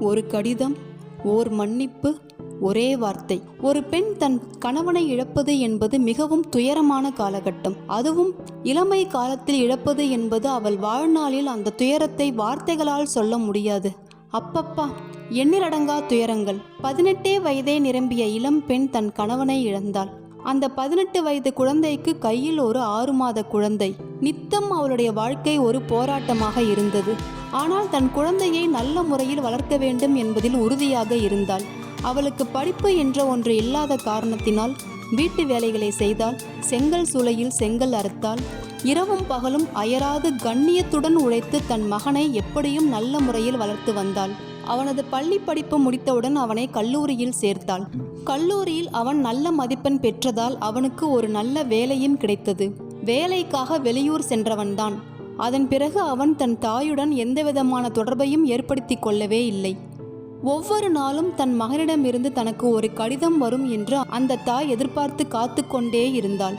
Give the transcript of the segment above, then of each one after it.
ஒரு கடிதம், ஓர் மன்னிப்பு, ஒரே வார்த்தை. ஒரு பெண் தன் கணவனை இழப்பது என்பது மிகவும் துயரமான காலகட்டம். அதுவும் இளமை காலத்தில் இழப்பது என்பது அவள் வாழ்நாளில் அந்த துயரத்தை வார்த்தைகளால் சொல்ல முடியாது. அப்பப்பா, எண்ணிலடங்கா துயரங்கள். 18 வயதே நிரம்பிய இளம் பெண் தன் கணவனை இழந்தாள். அந்த 18 வயது குழந்தைக்கு கையில் ஒரு 6 மாத குழந்தை. நித்தம் அவளுடைய வாழ்க்கை ஒரு போராட்டமாக இருந்தது. ஆனால் தன் குழந்தையை நல்ல முறையில் வளர்க்க வேண்டும் என்பதில் உறுதியாக இருந்தாள். அவளுக்கு படிப்பு என்ற ஒன்று இல்லாத காரணத்தினால் வீட்டு வேலைகளை செய்தாள். செங்கல் சூளையில் செங்கல் அறுத்தாள். இரவும் பகலும் அயராது கண்ணியத்துடன் உழைத்து தன் மகனை எப்படியும் நல்ல முறையில் வளர்த்து வந்தாள். அவனது பள்ளி படிப்பு முடித்தவுடன் அவனை கல்லூரியில் சேர்த்தாள். கல்லூரியில் அவன் நல்ல மதிப்பெண் பெற்றதால் அவனுக்கு ஒரு நல்ல வேலையும் கிடைத்தது. வேலைக்காக வெளியூர் சென்றவன்தான். அதன் பிறகு அவன் தன் தாயுடன் எந்தவிதமான தொடர்பையும் ஏற்படுத்தி கொள்ளவே இல்லை. ஒவ்வொரு நாளும் தன் மகனிடமிருந்து தனக்கு ஒரு கடிதம் வரும் என்று அந்த தாய் எதிர்பார்த்து காத்து கொண்டே இருந்தாள்.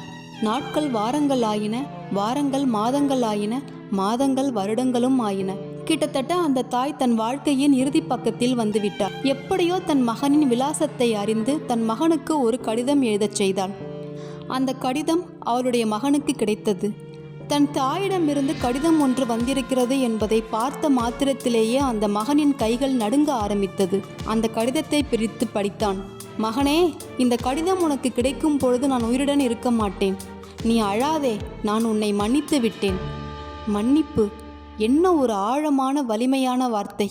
நாட்கள் வாரங்கள் ஆயின, வாரங்கள் மாதங்கள் ஆயின, மாதங்கள் வருடங்களும் ஆயின. கிட்டத்தட்ட அந்த தாய் தன் வாழ்க்கையின் இறுதி பக்கத்தில் வந்துவிட்டார். எப்படியோ தன் மகனின் விலாசத்தை அறிந்து தன் மகனுக்கு ஒரு கடிதம் எழுதச் செய்தாள். அந்த கடிதம் அவளுடைய மகனுக்கு கிடைத்தது. தன் தாயிடமிருந்து கடிதம் ஒன்று வந்திருக்கிறது என்பதை பார்த்த மாத்திரத்திலேயே அந்த மகனின் கைகள் நடுங்க ஆரம்பித்தது. அந்த கடிதத்தை பிரித்து படித்தான். மகனே, இந்த கடிதம் உனக்கு கிடைக்கும் பொழுது நான் உயிருடன் இருக்க மாட்டேன். நீ அழாதே, நான் உன்னை மன்னித்து விட்டேன். மன்னிப்பு என்ன ஒரு ஆழமான வலிமையான வார்த்தை.